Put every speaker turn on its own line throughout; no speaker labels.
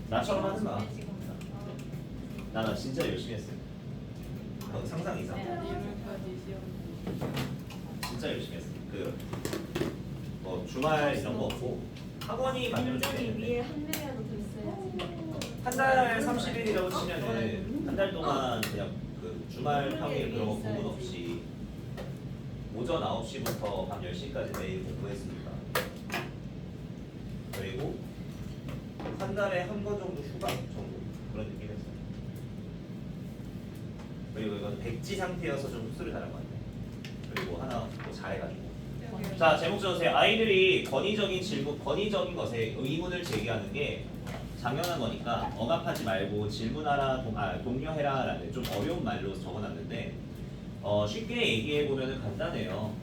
나처럼 하지 마. 나 진짜 열심히 했어. 너 상상 이상. 진짜 열심히 했어. 뭐 주말 이런 거 없고 학원이 만들어주게
굉장히
되는데
위에 한 명이라도 더 있어야지.
한 달 30일이라고 치면은 한 달 동안 그냥 그 주말 평일 그런 거 구분 없이 오전 9시부터 밤 10시까지 매일 공부했습니다. 그리고 한 달에 한 번 정도 휴가 정도 그런 느낌이었어요. 그리고 이건 백지 상태여서 좀 흡수를 잘한 것 같아요. 그리고 하나 뭐 잘해가지고. 자, 제목 적으세요. 아이들이 권위적인 것에 의문을 제기하는 게 당연한 거니까 억압하지 말고 질문하라, 독려해라라는 좀 어려운 말로 적어놨는데 쉽게 얘기해 보면은 간단해요.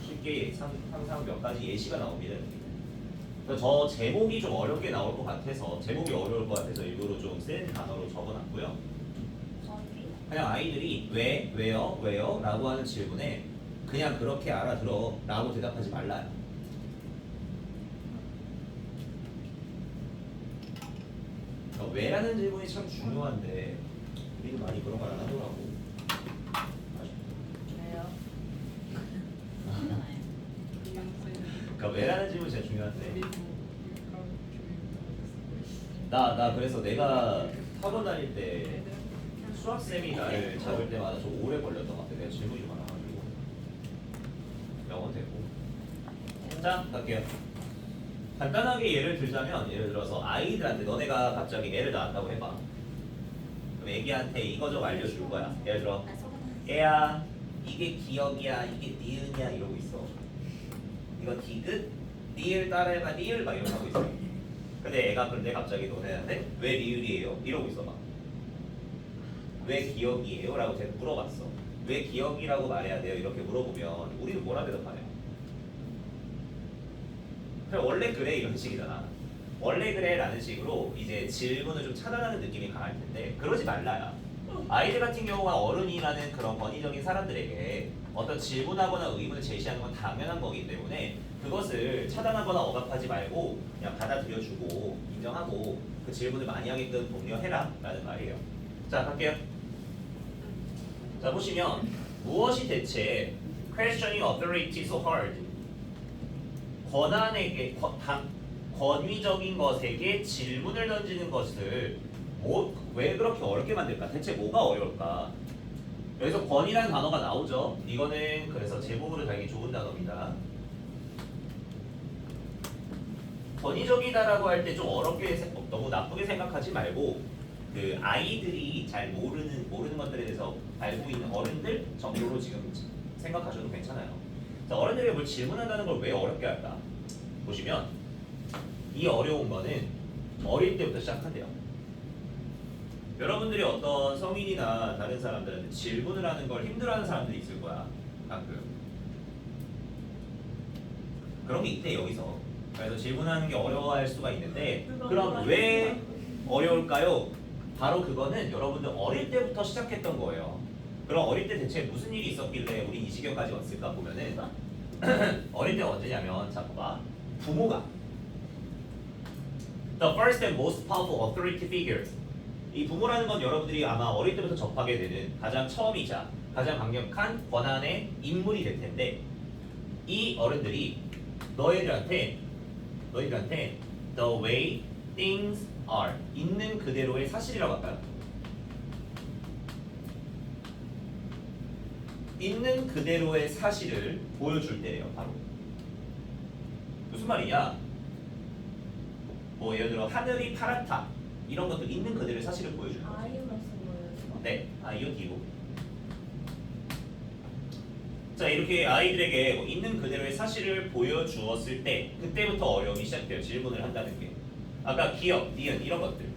쉽게 항상 몇 가지 예시가 나옵니다. 그래서 저 제목이 좀 어렵게 나올 것 같아서 제목이 어려울 것 같아서 일부러 좀 센 단어로 적어놨고요. 그냥 아이들이 왜, 왜요, 왜요? 라고 하는 질문에 그냥 그렇게 알아들어 라고 대답하지 말라요. 왜라는 질문이 참 중요한데 우리는 많이 그런 걸 안 하더라고.
왜요?
그러니까 왜라는 질문이 진짜 중요한데 나 그래서 내가 학원 다닐 때 수학쌤이 나를 잡을 때마다 좀 오래 걸렸던 것 같아. 내가 질문이 많아가지고 영어 되고. 자, 갈게요. 간단하게 예를 들자면 예를 들어서 아이들한테 너네가 갑자기 애를 낳았다고 해봐. 그럼 애기한테 이거 좀 알려줄 거야. 예를 들어 애야 이게 기억이야 이게 니은이야 이러고 있어. 이거 디귿 니을 따라해봐 니을 막 이러고 하고 있어. 근데 그런데 갑자기 너네한테 왜 니을이에요? 이러고 있어 막. 왜 기억이에요? 라고 제가 물어봤어. 왜 기억이라고 말해야 돼요? 이렇게 물어보면 우리는 뭐라 대답하냐? 그래 원래 그래 이런 식이잖아. 원래 그래 라는 식으로 이제 질문을 좀 차단하는 느낌이 강할 텐데 그러지 말라야. 아이들 같은 경우가 어른이라는 그런 권위적인 사람들에게 어떤 질문하거나 의문을 제시하는 건 당연한 거기 때문에 그것을 차단하거나 억압하지 말고 그냥 받아들여주고 인정하고 그 질문을 많이 하게끔 독려해라 라는 말이에요. 자 갈게요. 자 보시면 무엇이 대체 questioning authority so hard? 권한에게 권위적인 것에게 질문을 던지는 것을 왜 그렇게 어렵게 만들까? 대체 뭐가 어려울까? 여기서 권위라는 단어가 나오죠. 이거는 그래서 제목으로 달기 좋은 단어입니다. 권위적이다라고 할 때 좀 어렵게 너무 나쁘게 생각하지 말고 그 아이들이 잘 모르는 것들에 대해서 알고 있는 어른들 정도로 지금 생각하셔도 괜찮아요. 자, 어른들이 뭘 질문한다는 걸 왜 어렵게 할까? 보시면 이 어려운 거는 어릴 때부터 시작한대요. 여러분들이 어떤 성인이나 다른 사람들한테 질문을 하는 걸 힘들어하는 사람들이 있을 거야. 가끔. 그런 게 있대 여기서. 그래서 질문하는 게 어려워할 수가 있는데 그럼 왜 어려울까요? 바로 그거는 여러분들 어릴 때부터 시작했던 거예요. 그럼 어릴 때 대체 무슨 일이 있었길래 우리 이 지경까지 왔을까 보면은 어릴 때 언제냐면 자 봐봐. 부모가 The first and most powerful authority figures. 이 부모라는 건 여러분들이 아마 어릴 때부터 접하게 되는 가장 처음이자 가장 강력한 권한의 인물이 될 텐데 이 어른들이 너희들한테 the way things are 있는 그대로의 사실이라고 할까요? 있는 그대로의 사실을 보여줄 때예요. 바로 무슨 말이냐? 뭐 예를 들어 하늘이 파랗다 이런 것들 있는 그대로의 사실을 보여주는 거죠.
아이유만 쓴 거예요?
네, 아이유 기고. 자 이렇게 아이들에게 뭐 있는 그대로의 사실을 보여주었을 때 그때부터 어려움이 시작돼요. 질문을 한다는 게. 아까 기억, 니은 이런 것들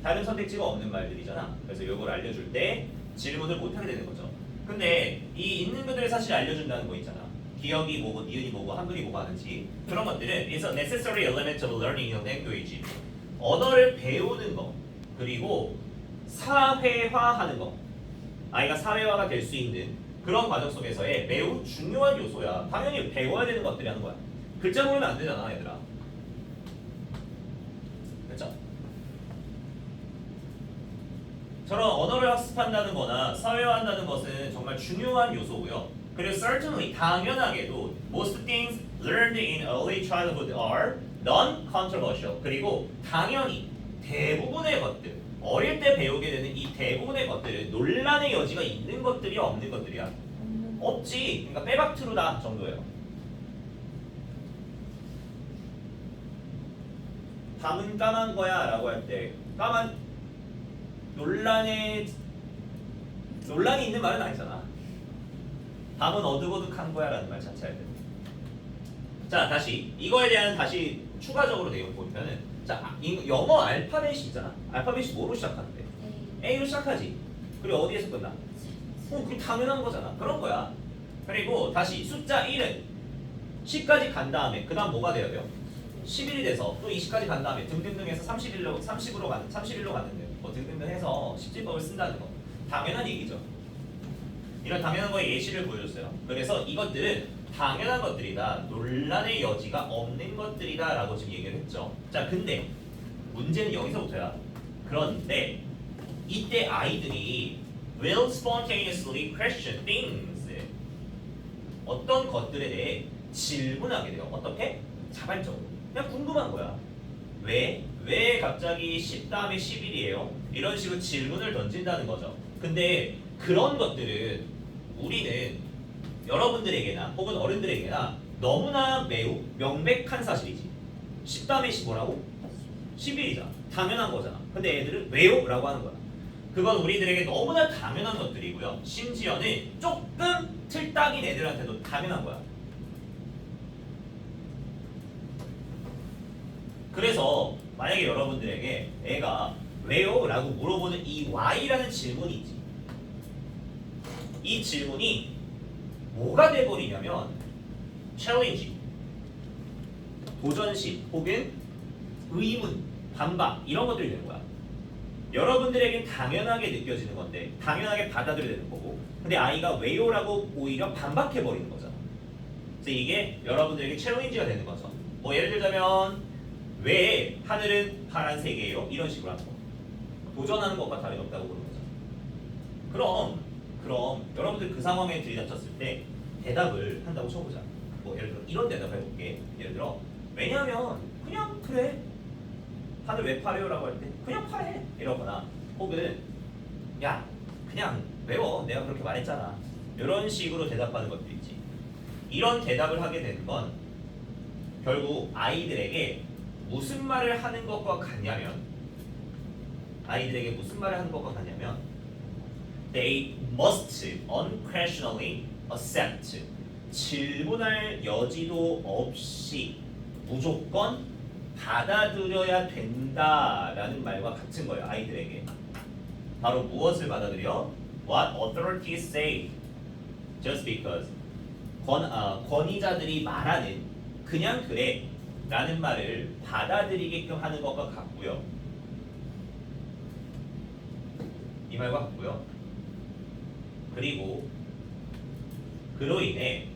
다른 선택지가 없는 말들이잖아. 그래서 이걸 알려줄 때 질문을 못하게 되는 거죠. 근데 이 있는 그대로의 사실을 알려준다는 거 있잖아. 기억이 뭐고 니은이 뭐고 한글이 뭐고 하는지 그런 것들은 is a necessary element of learning a language. 언어를 배우는 거 그리고 사회화하는 거 아이가 사회화가 될 수 있는 그런 과정 속에서의 매우 중요한 요소야. 당연히 배워야 되는 것들이 하는 거야. 글자 보면 안 되잖아 얘들아. 그렇죠? 저런 언어를 학습한다는 거나 사회화한다는 것은 정말 중요한 요소고요. 그리고 certainly 당연하게도 most things learned in early childhood are non-controversial. 그리고 당연히 대부분의 것들 어릴 때 배우게 되는 이 대부분의 것들은 논란의 여지가 있는 것들이 없는 것들이야. 없지. 그러니까 빼박트루다 정도예요. 밤은 까만 거야 라고 할 때 까만 논란이 있는 말은 아니잖아. 밤은 어둑어둑한 거야 라는 말 자체할 때. 자 다시 이거에 대한 다시 추가적으로 내용 보면은 자 영어 알파벳이 있잖아. 알파벳이 뭐로 시작하는데? A로 시작하지. 그리고 어디에서 끝나? 그게 당연한 거잖아. 그런 거야. 그리고 다시 숫자 1은 10까지 간 다음에 그 다음 뭐가 돼야 돼요? 11이 돼서 또 20까지 간 다음에 등등등 해서 30일로 갔는데 뭐 등등등 해서 십지법을 쓴다는 거 당연한 얘기죠. 이런 당연한 거에 예시를 보여줬어요. 그래서 이것들은 당연한 것들이다. 논란의 여지가 없는 것들이다 라고 지금 얘기를 했죠. 자 근데 문제는 여기서부터야. 그런데 이때 아이들이 will spontaneously question things 어떤 것들에 대해 질문하게 돼요. 어떻게? 자발적으로. 그냥 궁금한 거야. 왜 갑자기 10 다음에 11이에요? 이런 식으로 질문을 던진다는 거죠. 근데 그런 것들은 우리는 여러분들에게나 혹은 어른들에게나 너무나 매우 명백한 사실이지. 10 다음에 15라고? 11이잖아. 당연한 거잖아. 근데 애들은 왜요? 라고 하는 거야. 그건 우리들에게 너무나 당연한 것들이고요. 심지어는 조금 틀딱인 애들한테도 당연한 거야. 그래서 만약에 여러분들에게 애가 왜요? 라고 물어보는 이 why라는 질문이 있지. 이 질문이 뭐가 돼버리냐면 챌린지, 도전식 혹은 의문, 반박 이런 것들이 되는 거야. 여러분들에겐 당연하게 느껴지는 건데 당연하게 받아들여야 되는 거고 근데 아이가 왜요라고 오히려 반박해버리는 거잖아. 그래서 이게 여러분들에게 챌린지가 되는 거죠. 뭐 예를 들자면 왜 하늘은 파란색이에요? 이런 식으로 하는 거. 도전하는 것과 다름없다고 그러는 거죠. 그럼 여러분들 그 상황에 들이닥쳤을 때 대답을 한다고 쳐보자. 뭐 예를 들어 이런 대답을 해볼게. 예를 들어 왜냐면 그냥 그래. 하늘 왜 파래요? 라고 할 때 그냥 파래 이러거나 혹은 야 그냥 외워 내가 그렇게 말했잖아 이런 식으로 대답하는 것도 있지. 이런 대답을 하게 되는 건 결국 아이들에게 무슨 말을 하는 것과 같냐면 they must unquestionably accept 질문할 여지도 없이 무조건 받아들여야 된다라는 말과 같은 거예요. 아이들에게 바로 무엇을 받아들여? What authorities say just because 권위자들이 말하는 그냥 그래 라는 말을 받아들이게끔 하는 것과 같고요. 이 말과 같고요. 그리고 그로 인해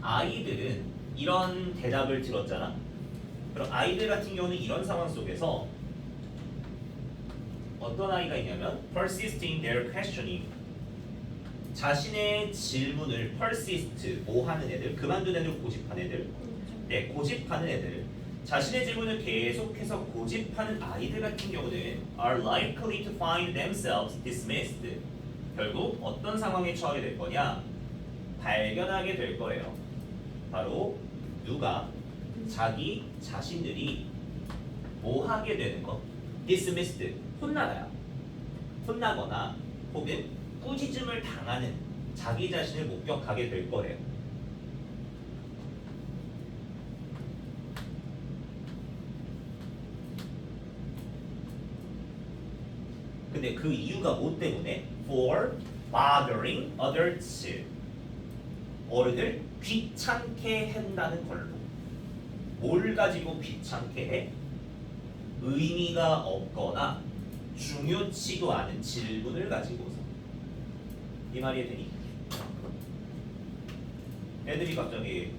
아이들은 이런 대답을 들었잖아. 그럼 아이들 같은 경우는 이런 상황 속에서 어떤 아이가 있냐면 persisting their questioning 자신의 질문을 persist 뭐 하는 애들 그만둔 애들 고집하는 애들 고집하는 애들 자신의 질문을 계속해서 고집하는 아이들 같은 경우는 are likely to find themselves dismissed 결국 어떤 상황에 처하게 될 거냐 발견하게 될 거래요. 바로 누가 자기 자신들이 뭐 하게 되는 거 dismissed 혼나거나 혹은 꾸짖음을 당하는 자기 자신을 목격하게 될 거래요. 근데 그 이유가 뭐 때문에? For bothering others 어른을 귀찮게 한다는 걸로. 뭘 가지고 귀찮게 해? 의미가 없거나 중요치도 않은 질문을 가지고서. 이 말이 되니? 애들이 갑자기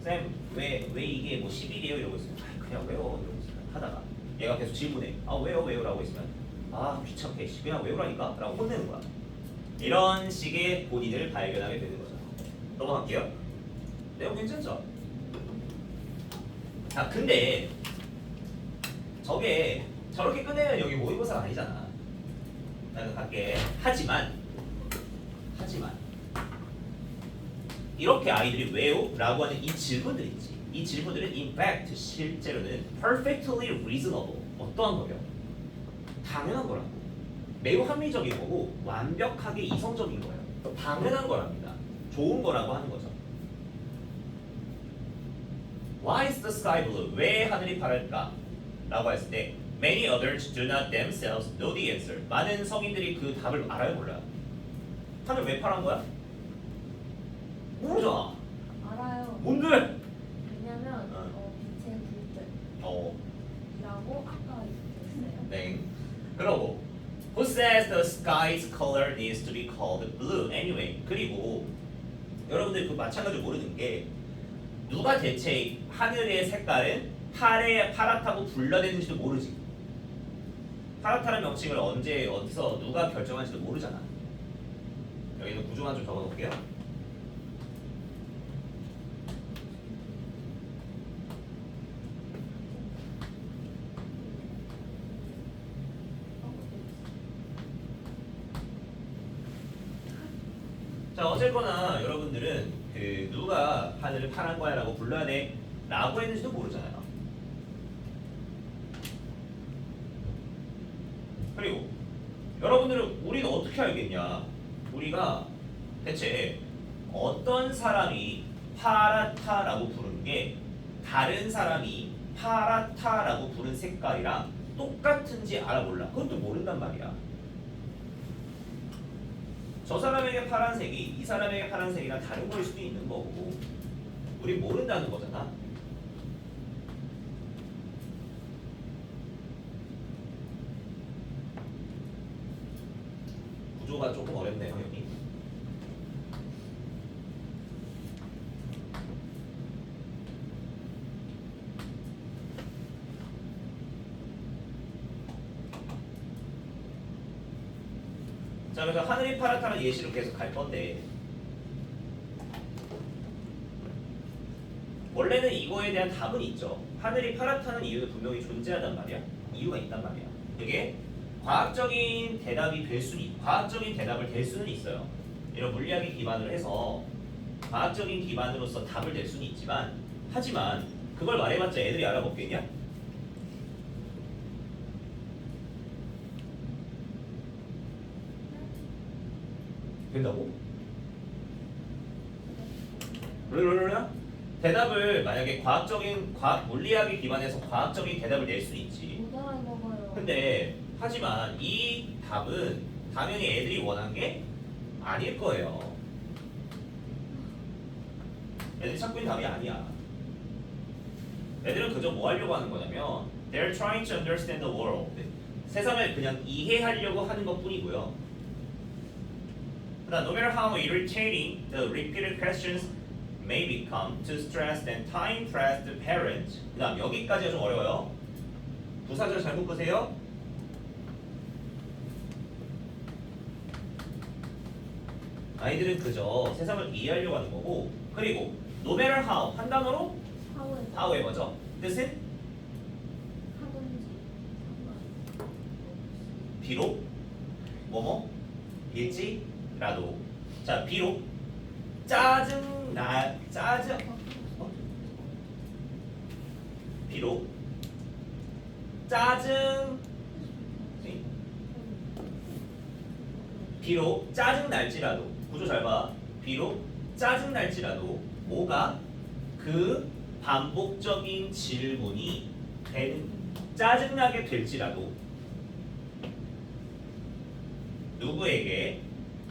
쌤 왜 이게 뭐 10일이에요? 이러고 있어요. 그냥 왜요? 이러고 있어요. 하다가 얘가 계속 질문해. 아 왜요 왜요 라고 했으면 아 귀찮게 씨, 그냥 외우라니까 라고 혼내는 거야. 이런 식의 본인을 발견하게 되는 거죠. 넘어갈게요. 내용 괜찮죠? 자 근데 저게 저렇게 끝내면 여기 모의고사가 아니잖아. 나는 갈게. 하지만 이렇게 아이들이 왜요? 라고 하는 이 질문들 있지. 이 질문들은 in fact 실제로는 perfectly reasonable 어떠한 거요? 당연한 거라고. 매우 합리적인 거고 완벽하게 이성적인 거예요. 당연한 거랍니다. 좋은 거라고 하는 거죠. Why is the sky blue? 왜 하늘이 파랄까? 라고 했을 때 Many others do not themselves know the answer. 많은 성인들이 그 답을 알아요 몰라요? 하늘 왜 파란 거야? 모르잖아.
알아요.
뭔데?
왜냐면 빛의 굴절이라고 아까 있었어요.
네. 그러고 Who says the sky's color needs to be called blue anyway? 그리고 여러분들 그 마찬가지로 모르는 게 누가 대체 하늘의 색깔은 파랗다고 불러내는지도 모르지. 파랗다는 명칭을 언제 어디서 누가 결정한지도 모르잖아. 여기는 구조만 좀 적어놓을게요. 자 어쨌거나 여러분들은 그 누가 하늘을 파란 거야 라고 불러야 돼 라고 했는지도 모르잖아요. 그리고 여러분들은 우리는 어떻게 알겠냐? 우리가 대체 어떤 사람이 파랗다라고 부르는 게 다른 사람이 파랗다라고 부른 색깔이랑 똑같은지 알아 몰라. 그것도 모른단 말이야. 저 사람에게 파란색이 이 사람에게 파란색이랑 다른 거일 수도 있는 거고 우리 모른다는 거잖아. 구조가 조금 어렵네요 여기. 자 그래서 하늘이 파랗다는 예시로 계속 갈 건데 원래는 이거에 대한 답은 있죠. 하늘이 파랗다는 이유는 분명히 존재하단 말이야. 이유가 있단 말이야. 그게 과학적인 대답이 될 수는 과학적인 대답을 될 수는 있어요. 이런 물리학에 기반으로 해서 과학적인 기반으로서 답을 낼 수는 있지만 하지만 그걸 말해봤자 애들이 알아먹겠냐? 된다고? 그러려나? 대답을 만약에 물리학에 기반해서 과학적인 대답을 낼 수는 있지.
못 알아먹어요.
근데 하지만 이 답은 당연히 애들이 원한 게 아닐 거예요. 애들이 찾고 있는 답이 아니야. 애들은 그저 뭐 하려고 하는 거냐면 They're trying to understand the world. 세상을 그냥 이해하려고 하는 것 뿐이고요. No matter how irritating the repeated questions may become to stressed and time-pressed parents. 그다음 여기까지가 좀 어려워요. 부사절 잘못 보세요. 아이들은 그저 세상을 이해하려고 하는 거고 그리고 no matter how 한 단어로 however죠. 뜻은
하든지
비록 뭐뭐 일지라도 자 비록 비록 짜증 날지라도 구조 잘 봐. 비록 짜증 날지라도 뭐가 그 반복적인 질문이 짜증나게 될지라도 누구에게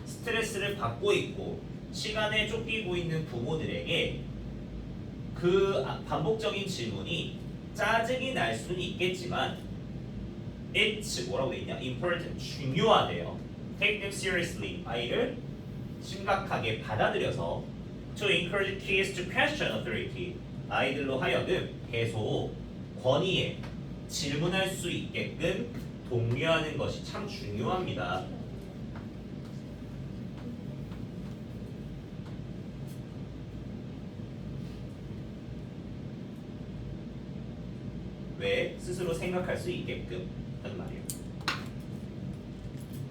스트레스를 받고 있고 시간에 쫓기고 있는 부모들에게 그 반복적인 질문이 짜증이 날 수는 있겠지만 it's 뭐라고 돼 있냐? important 중요하대요. Take them seriously. 아이를 심각하게 받아들여서 to encourage kids to question authority. 아이들로 하여금 계속 권위에 질문할 수 있게끔 독려하는 것이 참 중요합니다. 왜? 스스로 생각할 수 있게끔 하는 말이에요.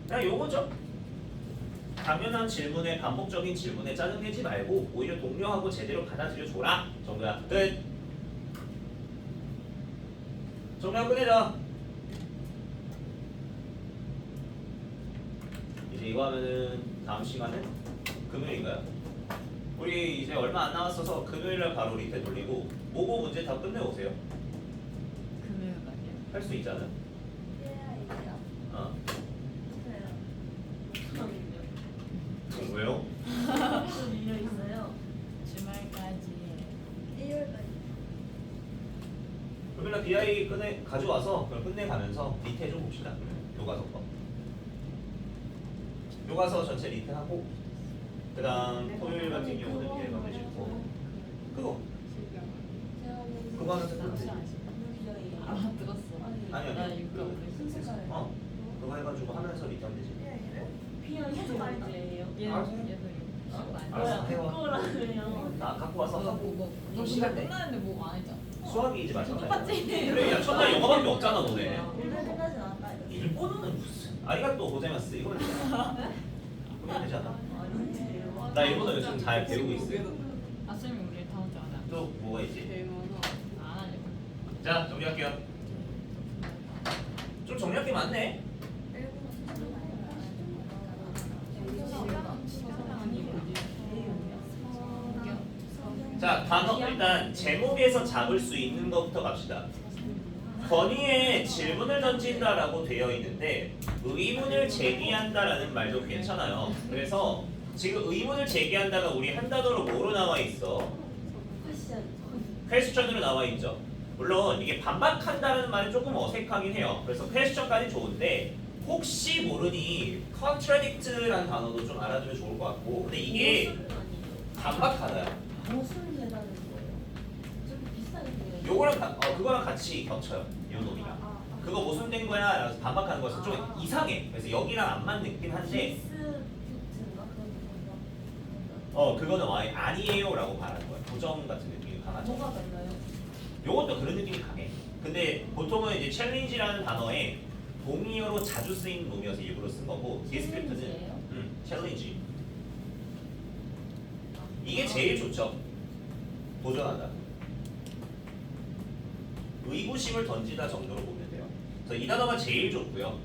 그냥 요거죠. 당연한 질문에 반복적인 질문에 짜증내지 말고 오히려 독려하고 제대로 받아들여줘라 정도야. 끝. 정리하고 끝내자. 이제 이거 하면은 다음 시간은 금요일인가요? 우리 이제 얼마 안 남았어서 금요일날 바로 리트 돌리고 모고 문제 다 끝내오세요.
금요일까지요?
할 수 있잖아. 어. 왜요?
주말까지.
금요일날 BI 가져와서 그걸 끝내가면서 리트 해줘 봅시다. 교과서 거. 교과서 전체 리트 하고 그 다음 토요일 같은 경우는 BI 가면 싫고 그거 하면서 끝내.
아 들었어.
아니
나
아니
육각
어 그거 해가지고 하면서 리트 하면 되지.
얘는
알았어. 알았어 해와. 나 갖고 와서 하고 좀 시간 내.
끝나는데 뭐 안 했잖아.
수학이 이제 마찬가지야.
똑같지?
그래 야 첫날 영어밖에 없잖아 너네. 일본어는 무슨 아리가또 고자이마스 이거는 그러면 되잖아. 나 일본어 요즘 잘 배우고 있어.
아 쌤이 우리 다음 주안 해.
또 뭐가 있지?
안 하려고.
자 정리할게요. 좀 정리할 게 많네. 자 단어 일단 제목에서 잡을 수 있는 것부터 갑시다. 건의에 질문을 던진다라고 되어 있는데 의문을 제기한다라는 말도 괜찮아요. 그래서 지금 의문을 제기한다가 우리 한 단어로 뭐로 나와 있어? 퀘스천으로 나와 있죠. 물론 이게 반박한다는 말은 조금 어색하긴 해요. 그래서 퀘스천까지 좋은데 혹시 모르니 contradict라는 단어도 좀 알아두면 좋을 것 같고 근데 이게 반박하다요. 요거랑 그거랑 같이 겹쳐요. 요 놈이랑. 그거 모순된 거야 라서 반박하는 것은 좀 이상해. 그래서 여기랑 안 맞긴 한데 그거는 와이 아니에요 라고 말하는 거야. 부정 같은 느낌이 강하죠. 요것도 그런 느낌이 강해. 근데 보통은 이제 챌린지라는 단어에 동의어로 자주 쓰이는 놈이어서 일부러 쓴 거고 디스크립트는 챌린지. 이게 제일 좋죠. 도전하다. 의구심을 던지다 정도로 보면 돼요. 그래서 이 단어가 제일 좋고요.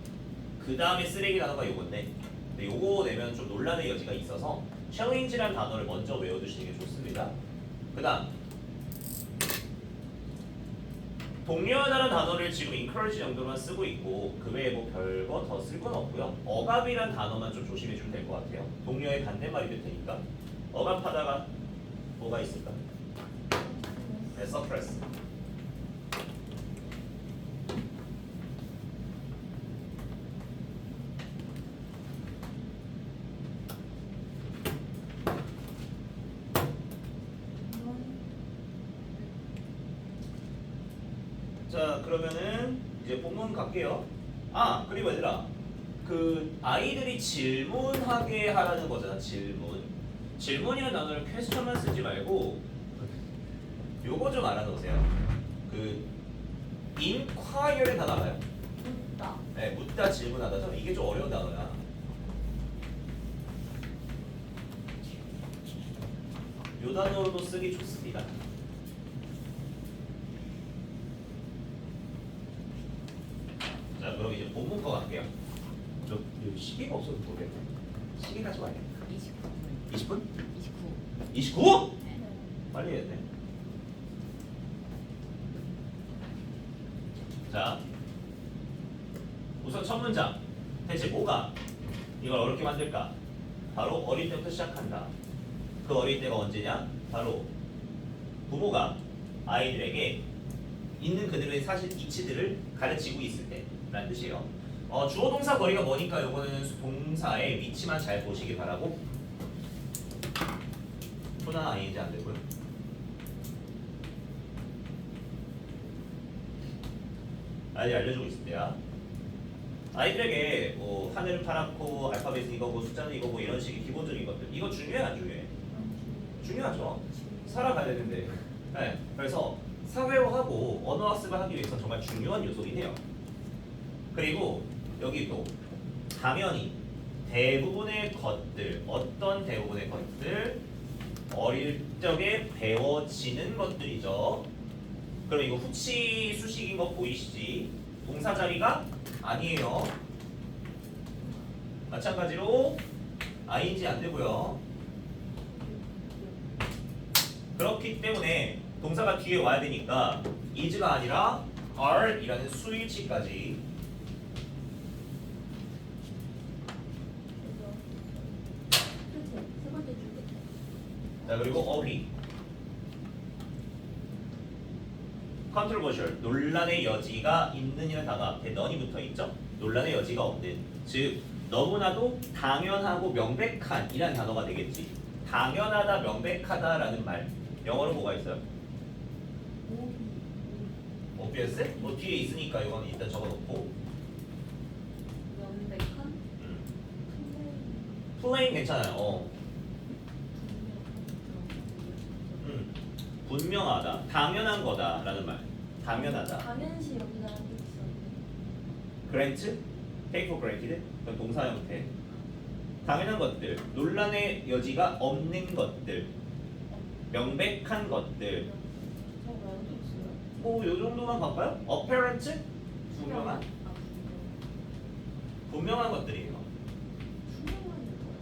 그 다음에 쓰레기 단어가 요건데 근데 요거 내면 좀 논란의 여지가 있어서 챌린지라는 단어를 먼저 외워두시는 게 좋습니다. 그 다음 독려하다는 단어를 지금 encourage 정도만 쓰고 있고 그 외에 뭐 별거 더 쓸 건 없고요. 억압이란 단어만 좀 조심해 주면 될 것 같아요. 독려의 반대말이 될 테니까. 억압하다가 뭐가 있을까? 네, suppress. 자 그러면은 이제 본문 갈게요. 아 그리고 얘들아 그 아이들이 질문하게 하라는 거잖아. 질문이라는 단어를 퀘스천만 쓰지 말고 요거 좀 알아놓으세요. 그 inquire의 단어 알아요? 네, 묻다 질문하다죠. 이게 좀 어려운 단어야. 요 단어로도 쓰기 좋습니다. 자 그럼 이제 본문 거 갈게요. 저 시계가 없어서 모르겠네. 시계 가져와야 돼.
29분.
20분?
29.
29?
네.
빨리 해야 돼. 자, 우선 첫 문장. 대체 뭐가 이걸 어렵게 만들까? 바로 어릴 때부터 시작한다. 그 어릴 때가 언제냐? 바로 부모가 아이들에게 있는 그대로의 사실 이치들을 가르치고 있을 때라는 뜻이에요. 주어 동사 거리가 뭐니까 요거는 동사의 위치만 잘 보시기 바라고. 초나 아이인지 안 되고요. 아이들이 알려주고 있을 때야. 아이들에게 뭐 하늘은 파랗고 알파벳은 이거고 숫자는 이거고 이런 식의 기본적인 것들 이거 중요해 안 중요해? 중요하죠. 살아가야 되는데. 네. 그래서 사회화하고 언어 학습을 하기 위해서 정말 중요한 요소긴 해요. 그리고 여기 또 당연히 대부분의 것들 어떤 대부분의 것들 어릴 적에 배워지는 것들이죠. 그럼 이거 후치 수식인 거 보이시지? 동사 자리가 아니에요. 마찬가지로 ing 안 되고요. 그렇기 때문에 동사가 뒤에 와야 되니까 is가 아니라 are이라는 수일치까지.
세 번째 줄 끝에.
자 그리고 어휘. controversial 논란의 여지가 있는이라는 단어 앞에 none이 붙어 있죠. 논란의 여지가 없는, 즉 너무나도 당연하고 명백한이라는 단어가 되겠지. 당연하다, 명백하다라는 말 영어로 뭐가 있어요? obvious? 뭐 뒤에 있으니까 이건 일단 적어놓고.
명백한.
plain 괜찮아요. 분명하다, 당연한 거다라는 말. 당연하다.
당연시 여기다 한 게 있었는데.
grant, take for granted, 그건 동사 형태. 당연한 것들, 논란의 여지가 없는 것들, 명백한 것들.
저 말도 있어요.
뭐 요 정도만 갈까요? apparent, 분명한, 분명한 것들이에요.
투명한 게 뭐야?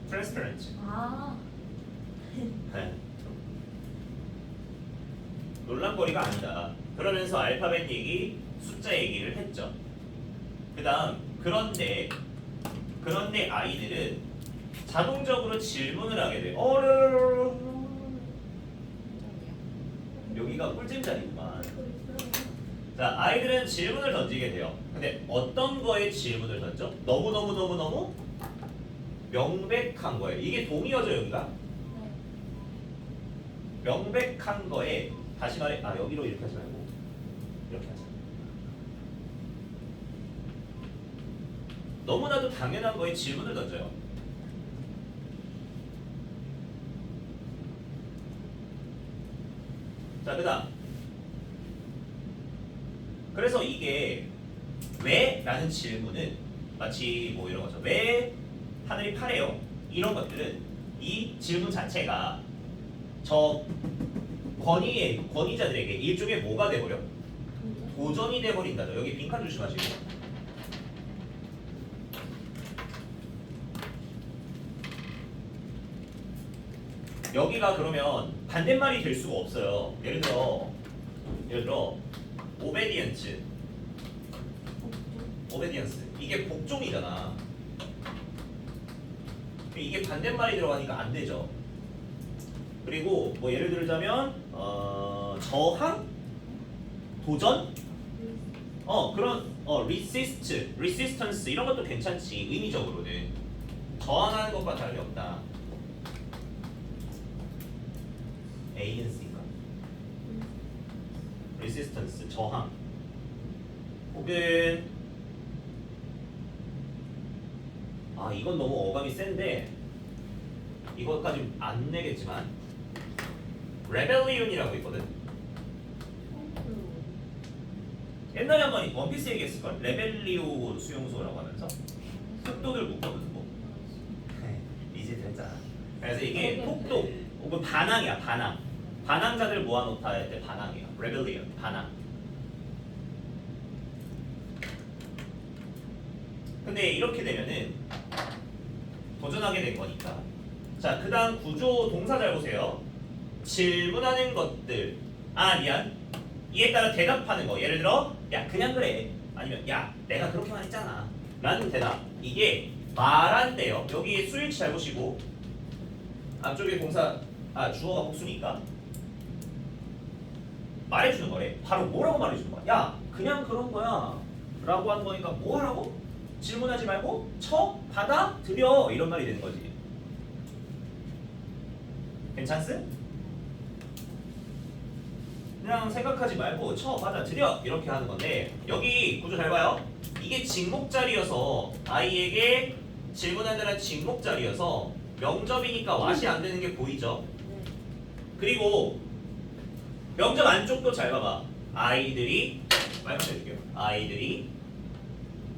transparent.
아.
네. 논란거리가 아니다. 그러면서 알파벳 얘기, 숫자 얘기를 했죠. 그 다음 그런데 아이들은 자동적으로 질문을 하게 돼. 여기가 꿀잼 자리구만. 자, 아이들은 질문을 던지게 돼요. 근데 어떤 거에 질문을 던져? 너무 명백한 거예요. 이게 동의어죠 여기가?
네.
명백한 거에 다시 말해, 여기로 이렇게 하지 말고 이렇게 하자. 너무나도 당연한 거에 질문을 던져요. 자, 그다음. 그래서 이게 왜? 라는 질문은 마치 뭐 이런 거죠. 왜 하늘이 파래요? 이런 것들은 이 질문 자체가 저 권위자들에게 일종의 뭐가 돼버려? 도전이 돼버린다죠. 여기 빈칸 조심하시고. 여기가 그러면 반대말이 될 수가 없어요. 예를 들어 obedience 이게 복종이잖아. 이게 반대말이 들어가니까 안 되죠. 그리고 뭐 예를 들자면 저항, 도전, 그런 resistance 이런 것도 괜찮지. 의미적으로는 저항하는 것과 다름이 없다. ANC인가? resistance 저항. 혹은 이건 너무 어감이 센데 이것까지 안 내겠지만 rebellion이라고 있거든. 옛날에 한번 원피스 얘기했을걸? 레벨리오 수용소라고 하면서 흑도들 묶어두는 거. 이제 됐잖아. 그래서 이게 폭도 혹은 반항이야. 반항자들 모아놓다 할 때 반항이야. rebellion 반항. 근데 이렇게 되면은 도전하게 된 거니까. 자, 그 다음 구조 동사 잘 보세요. 질문하는 것들. 미안. 이에 따라 대답하는 거. 예를 들어, 야, 그냥 그래. 아니면, 야, 내가 그렇게만 했잖아. 라는 대답. 이게 말한대요. 여기 수일치 잘 보시고. 앞쪽에 동사, 주어가 복수니까. 말해주는 거래. 바로 뭐라고 말해주는 거야? 야, 그냥 그런 거야. 라고 하는 거니까 뭐 하라고? 질문하지 말고 받아들여. 이런 말이 되는 거지. 괜찮스? 그냥 생각하지 말고 쳐 받아들여 이렇게 하는 건데 여기 구조 잘 봐요. 이게 직목자리여서 아이에게 질문하느라 직목자리여서 명접이니까 왓이 안 되는 게 보이죠.
네.
그리고 명접 안쪽도 잘 봐봐. 아이들이 말만 해줄게요. 아이들이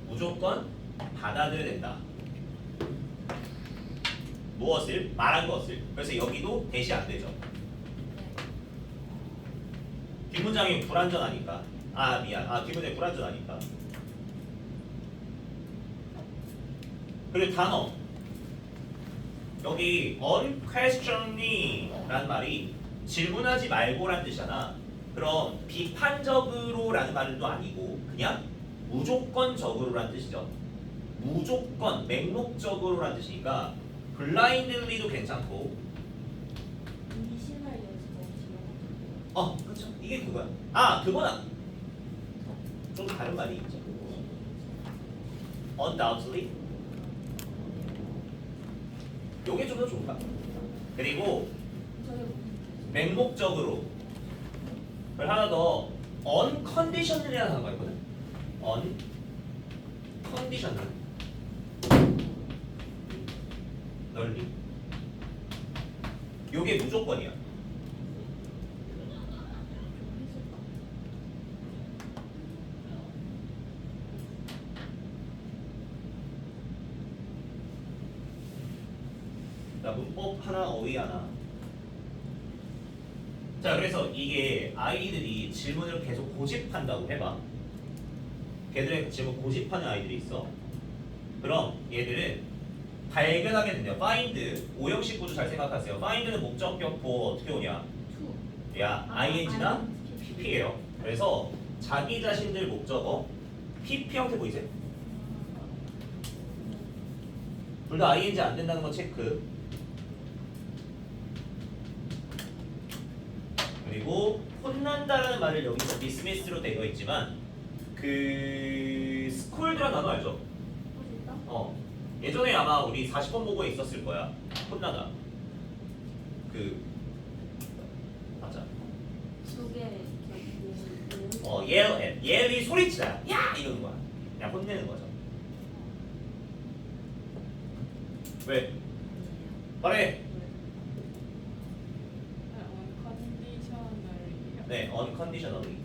무조건 받아들여야 된다. 무엇을? 말한 것을. 그래서 여기도 대시 안 되죠. 뒷문장이 불완전하니까. 아 미안. 뒷문장이 불완전하니까. 그리고 단어. 여기 unquestioningly 라는 말이 질문하지 말고란 뜻이잖아. 그럼 비판적으로라는 말은 또 아니고 그냥 무조건적으로란 뜻이죠. 무조건 맹목적으로란 뜻이니까 blindly도 괜찮고.
미신할 여지가 없지만.
그렇죠. 이게 그거야. 그거나 좀 다른 말이 있죠. undoubtedly. 요게 좀 더 좋다. 그리고
저게
맹목적으로. 그리고 하나 더 unconditional이라는 단어가 있거든. unconditional. 널리. 요게 무조건이야. 자, 문법 하나, 어휘 하나. 자, 그래서 이게 아이들이 질문을 계속 고집한다고 해봐. 걔들의 질문 고집하는 아이들이 있어. 그럼 얘들은 발견하게 된대요. find, 오형식 구조 잘 생각하세요. find는 목적격 보어 어떻게 오냐?
투.
ing나 pp예요. 그래서 자기 자신들 목적어 pp 형태 보이세요? 둘 다 ing 안 된다는 거 체크. 그리고 혼난다라는 말을 여기서 dismiss로 되어 있지만 그 scold라는 단어 알죠? 예전에 아마 우리 40번 보고에 있었을 거야. 혼나다. 맞아.
속에
yell at. yell이 소리치다. 야! 이러는 거야. 그냥 혼내는 거죠. 왜? 말해. 네, unconditionally.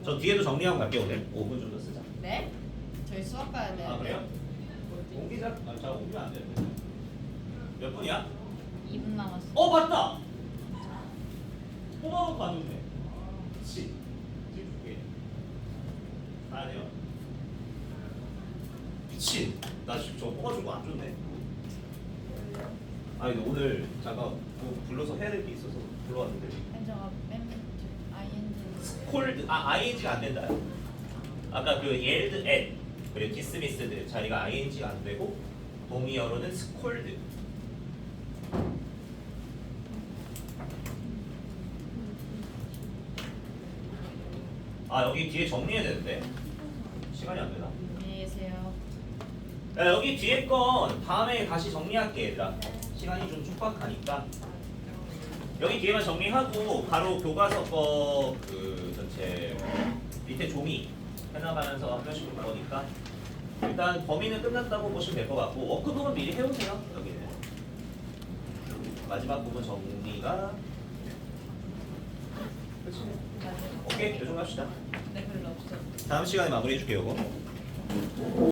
저 뒤에도 정리하고 갈게요 오늘. 5분 정도 쓰자.
네? 저희 수학 가야 돼요.
그래요? 옮기자. 자, 옮기면 안 되는데. 몇 분이야?
2분 남았어.
맞다. 뽑아놓고 안 좋네. 그치. 지금 줄게. 가야 돼요. 미친. 나 지금 저거 뽑아주고 안 좋네. 근데 오늘 잠깐 뭐 불러서 해야 될 게 있어서 불러왔는데.
현정아 맨 ING.
콜드 ing가 안 된다. 아까 그 yelled at 그리고 dismissed 자리가 ing가 안 되고 동의어로는 scold. 여기 뒤에 정리해야 되는데 시간이 안 되나?
안녕히 계세요.
여기 뒤에 건 다음에 다시 정리할게 얘들아. 시간이 좀 촉박하니까 여기 뒤에만 정리하고 바로 교과서 거 그 전체 밑에 종이 해나가면서 한 번씩 볼 거니까 일단 범위는 끝났다고 보시면 될 것 같고 워크 부분 미리 해오세요. 여기는 마지막 부분 정리가 그치? 오케이, 요 정도 합시다.
네, 별로 없어.
다음 시간에 마무리해줄게요. 이거.